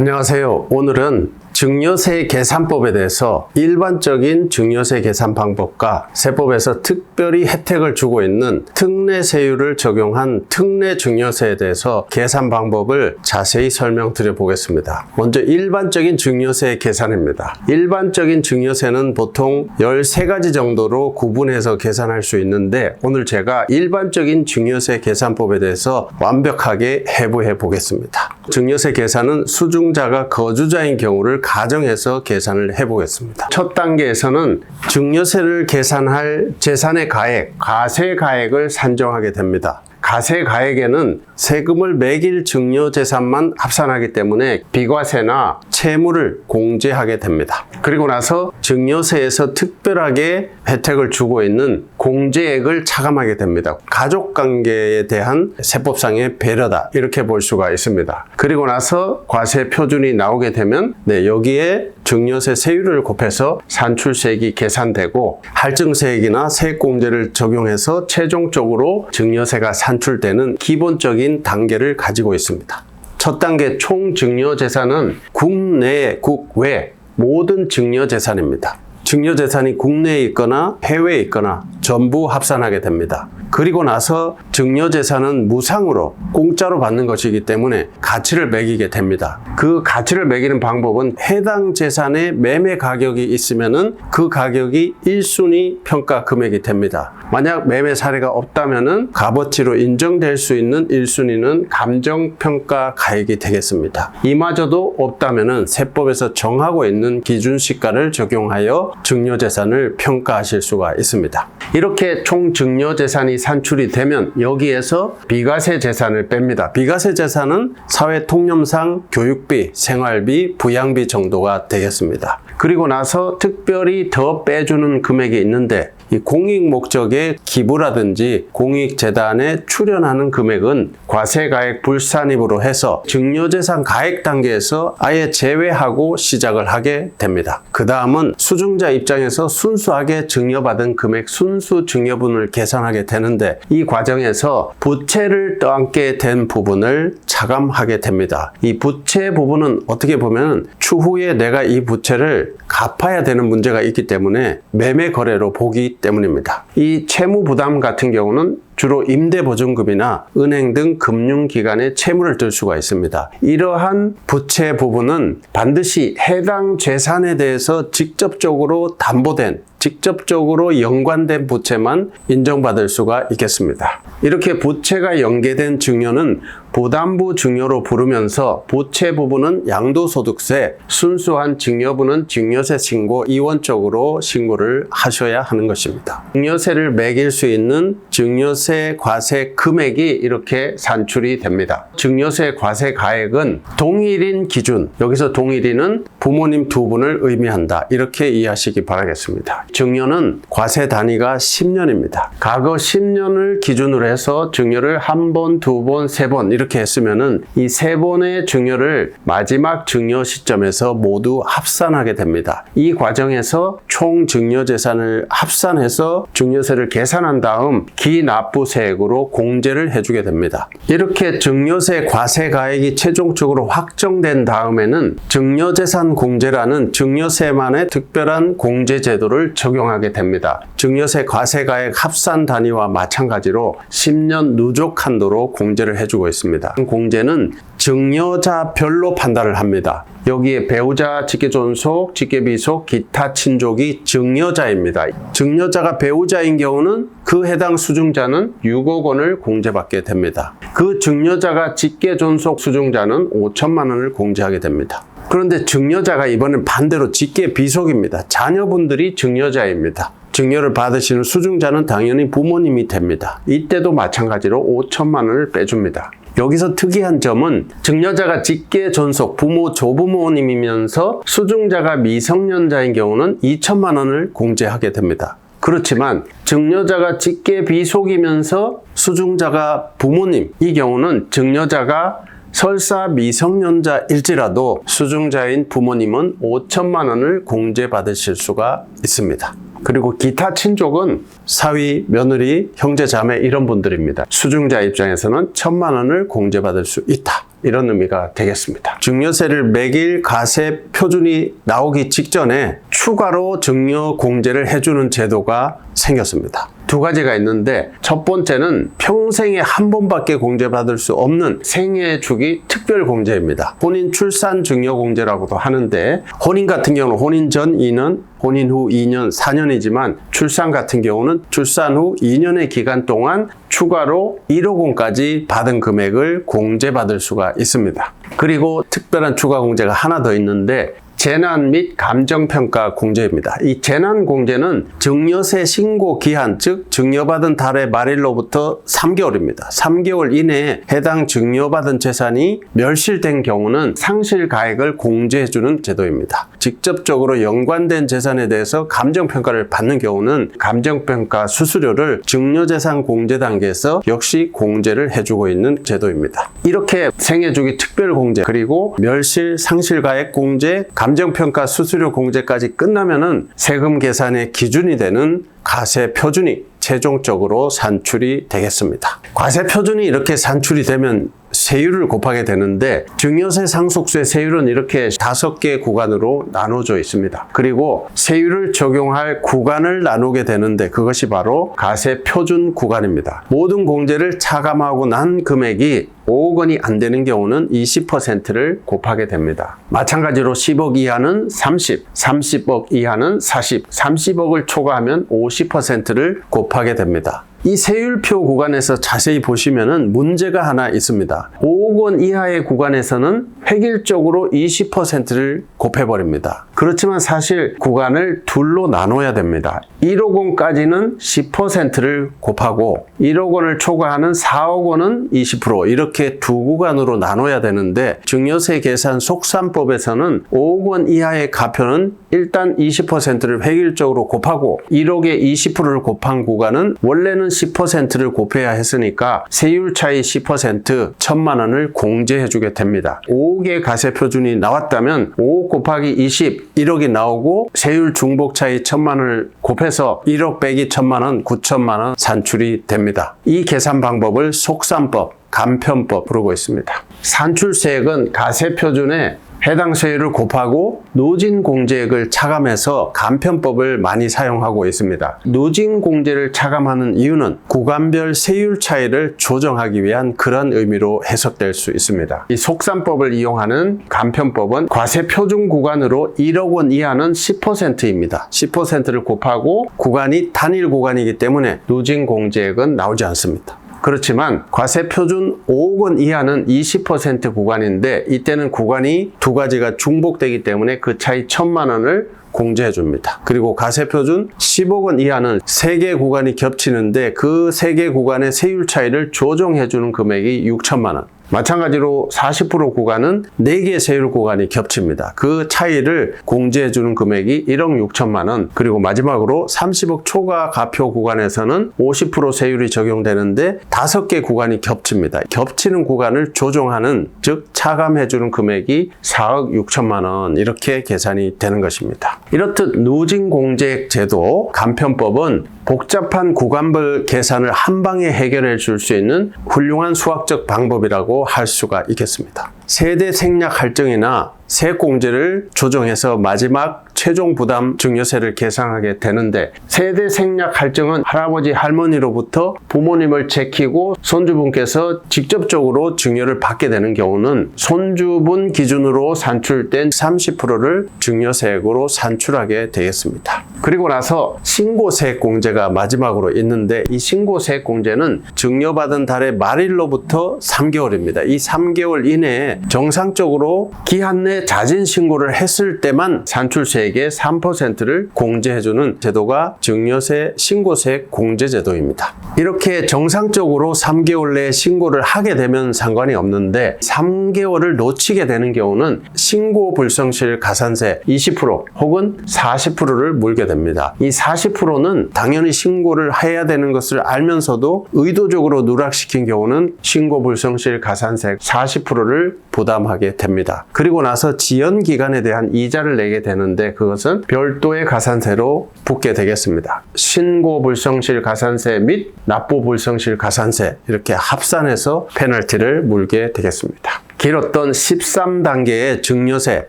안녕하세요. 오늘은 증여세 계산법에 대해서 일반적인 증여세 계산 방법과 세법에서 특별히 혜택을 주고 있는 특례세율을 적용한 특례증여세에 대해서 계산 방법을 자세히 설명드려 보겠습니다. 먼저 일반적인 증여세 계산입니다. 일반적인 증여세는 보통 13가지 정도로 구분해서 계산할 수 있는데 오늘 제가 일반적인 증여세 계산법에 대해서 완벽하게 해부해 보겠습니다. 증여세 계산은 수중자가 거주자인 경우를 가정해서 계산을 해보겠습니다. 첫 단계에서는 증여세를 계산할 재산의 가액, 과세가액을 산정하게 됩니다. 과세가액에는 세금을 매길 증여재산만 합산하기 때문에 비과세나 채무를 공제하게 됩니다. 그리고 나서 증여세에서 특별하게 혜택을 주고 있는 공제액을 차감하게 됩니다. 가족관계에 대한 세법상의 배려다 이렇게 볼 수가 있습니다. 그리고 나서 과세 표준이 나오게 되면 여기에 증여세 세율을 곱해서 산출세액이 계산되고 할증세액이나 세액공제를 적용해서 최종적으로 증여세가 산출되는 기본적인 단계를 가지고 있습니다. 첫 단계 총증여재산은 국내, 국외 모든 증여재산입니다. 증여재산이 국내에 있거나 해외에 있거나 전부 합산하게 됩니다. 그리고 나서 증여재산은 무상으로 공짜로 받는 것이기 때문에 가치를 매기게 됩니다. 그 가치를 매기는 방법은 해당 재산의 매매 가격이 있으면은 그 가격이 1순위 평가 금액이 됩니다. 만약 매매 사례가 없다면은 값어치로 인정될 수 있는 1순위는 감정평가 가액이 되겠습니다. 이마저도 없다면은 세법에서 정하고 있는 기준시가를 적용하여 증여재산을 평가하실 수가 있습니다. 이렇게 총 증여재산이 산출이 되면 여기에서 비과세 재산을 뺍니다. 비과세 재산은 사회 통념상 교육비, 생활비, 부양비 정도가 되겠습니다. 그리고 나서 특별히 더 빼주는 금액이 있는데 이 공익 목적의 기부라든지 공익재단에 출연하는 금액은 과세가액 불산입으로 해서 증여재산 가액 단계에서 아예 제외하고 시작을 하게 됩니다. 그 다음은 수중자 입장에서 순수하게 증여받은 금액 순수 증여분을 계산하게 되는데 이 과정에서 부채를 떠안게 된 부분을 차감하게 됩니다. 이 부채 부분은 어떻게 보면 추후에 내가 이 부채를 갚아야 되는 문제가 있기 때문에 매매 거래로 보기 때문입니다. 이 채무 부담 같은 경우는 주로 임대보증금이나 은행 등 금융기관에 채무를 들 수가 있습니다. 이러한 부채 부분은 반드시 해당 재산에 대해서 직접적으로 담보된 직접적으로 연관된 부채만 인정받을 수가 있겠습니다. 이렇게 부채가 연계된 증여는 부담부 증여로 부르면서 부채 부분은 양도소득세, 순수한 증여분은 증여세 신고, 이원적으로 신고를 하셔야 하는 것입니다. 증여세를 매길 수 있는 증여세 과세 금액이 이렇게 산출이 됩니다. 증여세 과세 가액은 동일인 기준, 여기서 동일인은 부모님 두 분을 의미한다. 이렇게 이해하시기 바라겠습니다. 증여는 과세 단위가 10년입니다. 과거 10년을 기준으로 해서 증여를 한 번, 두 번, 세 번 이렇게 했으면은 이 세 번의 증여를 마지막 증여 시점에서 모두 합산하게 됩니다. 이 과정에서 총 증여재산을 합산해서 증여세를 계산한 다음 기납부세액으로 공제를 해주게 됩니다. 이렇게 증여세 과세가액이 최종적으로 확정된 다음에는 증여재산 공제라는 증여세만의 특별한 공제제도를 적용하게 됩니다. 증여세 과세가액 합산 단위와 마찬가지로 10년 누적 한도로 공제를 해주고 있습니다. 공제는 증여자별로 판단을 합니다. 여기에 배우자, 직계존속, 직계비속, 기타 친족이 증여자입니다. 증여자가 배우자인 경우는 그 해당 수중자는 6억 원을 공제받게 됩니다. 그 증여자가 직계존속 수중자는 5천만 원을 공제하게 됩니다. 그런데 증여자가 이번엔 반대로 직계비속입니다. 자녀분들이 증여자입니다. 증여를 받으시는 수중자는 당연히 부모님이 됩니다. 이때도 마찬가지로 5천만 원을 빼줍니다. 여기서 특이한 점은 증여자가 직계 존속, 부모, 조부모님이면서 수중자가 미성년자인 경우는 2천만 원을 공제하게 됩니다. 그렇지만 증여자가 직계 비속이면서 수중자가 부모님, 이 경우는 증여자가 설사 미성년자일지라도 수중자인 부모님은 5천만 원을 공제받으실 수가 있습니다. 그리고 기타 친족은 사위, 며느리, 형제, 자매 이런 분들입니다. 수중자 입장에서는 1,000만 원을 공제받을 수 있다. 이런 의미가 되겠습니다. 증여세를 매길 과세 표준이 나오기 직전에 추가로 증여공제를 해주는 제도가 생겼습니다. 두 가지가 있는데 첫 번째는 평생에 한 번밖에 공제받을 수 없는 생애주기 특별공제입니다. 혼인 출산 증여공제라고도 하는데 혼인 같은 경우는 혼인 전 2년, 혼인 후 2년, 4년이지만 출산 같은 경우는 출산 후 2년의 기간 동안 추가로 1억 원까지 받은 금액을 공제받을 수가 있습니다. 그리고 특별한 추가 공제가 하나 더 있는데 재난 및 감정평가 공제입니다. 이 재난 공제는 증여세 신고 기한, 즉 증여받은 달의 말일로부터 3개월입니다. 3개월 이내에 해당 증여받은 재산이 멸실된 경우는 상실가액을 공제해주는 제도입니다. 직접적으로 연관된 재산에 대해서 감정평가를 받는 경우는 감정평가 수수료를 증여재산 공제 단계에서 역시 공제를 해주고 있는 제도입니다. 이렇게 생애주기 특별공제, 그리고 멸실, 상실가액 공제, 감정평가 수수료 공제까지 끝나면은 세금 계산의 기준이 되는 과세 표준이 최종적으로 산출이 되겠습니다. 과세 표준이 이렇게 산출이 되면 세율을 곱하게 되는데 증여세 상속세 세율은 이렇게 5개 구간으로 나눠져 있습니다. 그리고 세율을 적용할 구간을 나누게 되는데 그것이 바로 과세 표준 구간입니다. 모든 공제를 차감하고 난 금액이 5억 원이 안 되는 경우는 20%를 곱하게 됩니다. 마찬가지로 10억 이하는 30, 30억 이하는 40, 30억을 초과하면 50%를 곱하게 됩니다. 이 세율표 구간에서 자세히 보시면은 문제가 하나 있습니다. 5억 원 이하의 구간에서는 획일적으로 20%를 곱해버립니다. 그렇지만 사실 구간을 둘로 나눠야 됩니다. 1억 원까지는 10%를 곱하고 1억 원을 초과하는 4억 원은 20% 이렇게 두 구간으로 나눠야 되는데 증여세 계산 속산법에서는 5억 원 이하의 가표는 일단 20%를 획일적으로 곱하고 1억에 20%를 곱한 구간은 원래는 10%를 곱해야 했으니까 세율 차이 10% 1,000만 원을 공제해 주게 됩니다. 5억의 과세 표준이 나왔다면 5억 곱하기 20, 1억이 나오고 세율 중복 차이 1,000만 원을 곱해서 1억 빼기 1,000만 원, 9,000만 원 산출이 됩니다. 이 계산 방법을 속산법, 간편법 부르고 있습니다. 산출세액은 과세 표준에 해당 세율을 곱하고 누진공제액을 차감해서 간편법을 많이 사용하고 있습니다. 누진공제를 차감하는 이유는 구간별 세율 차이를 조정하기 위한 그런 의미로 해석될 수 있습니다. 이 속산법을 이용하는 간편법은 과세 표준 구간으로 1억 원 이하는 10%입니다. 10%를 곱하고 구간이 단일 구간이기 때문에 누진공제액은 나오지 않습니다. 그렇지만 과세 표준 5억 원 이하는 20% 구간인데 이때는 구간이 두 가지가 중복되기 때문에 그 차이 1,000만 원을 공제해 줍니다. 그리고 과세 표준 10억 원 이하는 3개 구간이 겹치는데 그 3개 구간의 세율 차이를 조정해 주는 금액이 6,000만 원. 마찬가지로 40% 구간은 4개 세율 구간이 겹칩니다. 그 차이를 공제해 주는 금액이 1억 6천만 원. 그리고 마지막으로 30억 초과 가표 구간에서는 50% 세율이 적용되는데 5개 구간이 겹칩니다. 겹치는 구간을 조정하는, 즉 차감해 주는 금액이 4억 6천만 원 이렇게 계산이 되는 것입니다. 이렇듯 누진공제액 제도 간편법은 복잡한 구간별 계산을 한 방에 해결해 줄 수 있는 훌륭한 수학적 방법이라고 할 수가 있겠습니다. 세대 생략 할증이나 세액공제를 조정해서 마지막 최종 부담 증여세를 계산하게 되는데 세대 생략 할증은 할아버지 할머니로부터 부모님을 제키고 손주분께서 직접적으로 증여를 받게 되는 경우는 손주분 기준으로 산출된 30%를 증여세액으로 산출하게 되겠습니다. 그리고 나서 신고세액공제가 마지막으로 있는데 이 신고세액공제는 증여받은 달의 말일로부터 3개월입니다. 이 3개월 이내에 정상적으로 기한 내 자진 신고를 했을 때만 산출세액의 3%를 공제해주는 제도가 증여세 신고세액 공제제도입니다. 이렇게 정상적으로 3개월 내에 신고를 하게 되면 상관이 없는데 3개월을 놓치게 되는 경우는 신고 불성실 가산세 20% 혹은 40%를 물게 됩니다. 이 40%는 당연히 신고를 해야 되는 것을 알면서도 의도적으로 누락시킨 경우는 신고 불성실 가산세 40%를 부담하게 됩니다. 그리고 나서 지연 기간에 대한 이자를 내게 되는데 그것은 별도의 가산세로 붙게 되겠습니다. 신고 불성실 가산세 및 납부 불성실 가산세 이렇게 합산해서 페널티를 물게 되겠습니다. 길었던 13단계의 증여세,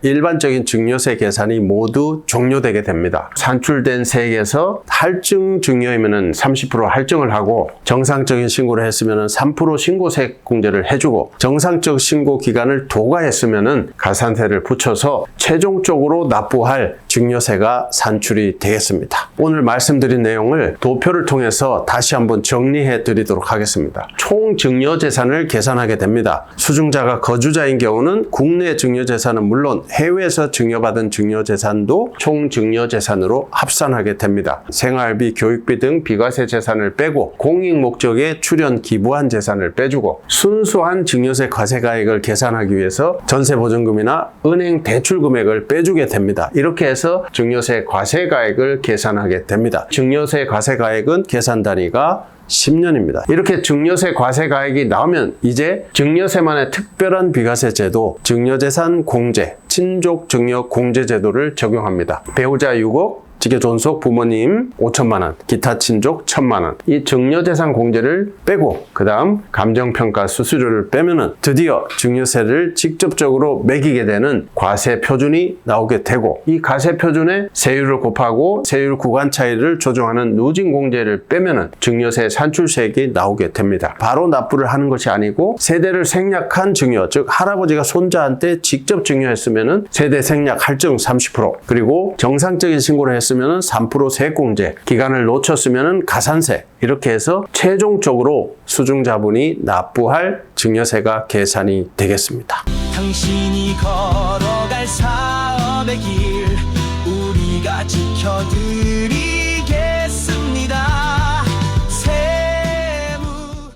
일반적인 증여세 계산이 모두 종료되게 됩니다. 산출된 세액에서 할증 증여이면은 30% 할증을 하고 정상적인 신고를 했으면은 3% 신고세액 공제를 해주고 정상적 신고 기간을 도과했으면은 가산세를 붙여서 최종적으로 납부할 증여세가 산출이 되겠습니다. 오늘 말씀드린 내용을 도표를 통해서 다시 한번 정리해 드리도록 하겠습니다. 총 증여재산을 계산하게 됩니다. 수증자가 거주자인 경우는 국내 증여재산은 물론 해외에서 증여받은 증여재산도 총 증여재산으로 합산하게 됩니다. 생활비, 교육비 등 비과세 재산을 빼고 공익 목적에 출연 기부한 재산을 빼주고 순수한 증여세 과세가액을 계산하기 위해서 전세보증금이나 은행 대출 금액을 빼주게 됩니다. 이렇게 해서 증여세 과세가액을 계산하게 됩니다. 증여세 과세가액은 계산 단위가 10년입니다. 이렇게 증여세 과세가액이 나오면 이제 증여세만의 특별한 비과세 제도, 증여재산 공제, 친족 증여 공제 제도를 적용합니다. 배우자 6억, 직계존속 부모님 5천만 원, 기타 친족 1,000만 원. 이 증여재산 공제를 빼고 그 다음 감정평가 수수료를 빼면은 드디어 증여세를 직접적으로 매기게 되는 과세 표준이 나오게 되고 이 과세 표준에 세율을 곱하고 세율 구간 차이를 조정하는 누진 공제를 빼면은 증여세 산출세액이 나오게 됩니다. 바로 납부를 하는 것이 아니고 세대를 생략한 증여, 즉 할아버지가 손자한테 직접 증여했으면은 세대 생략 할증 30% 그리고 정상적인 신고를 했으면 3% 세액공제, 기간을 놓쳤으면 가산세, 이렇게 해서 최종적으로 수증자분이 납부할 증여세가 계산이 되겠습니다. 당신이 걸어갈 사업의 길 우리가 지켜드리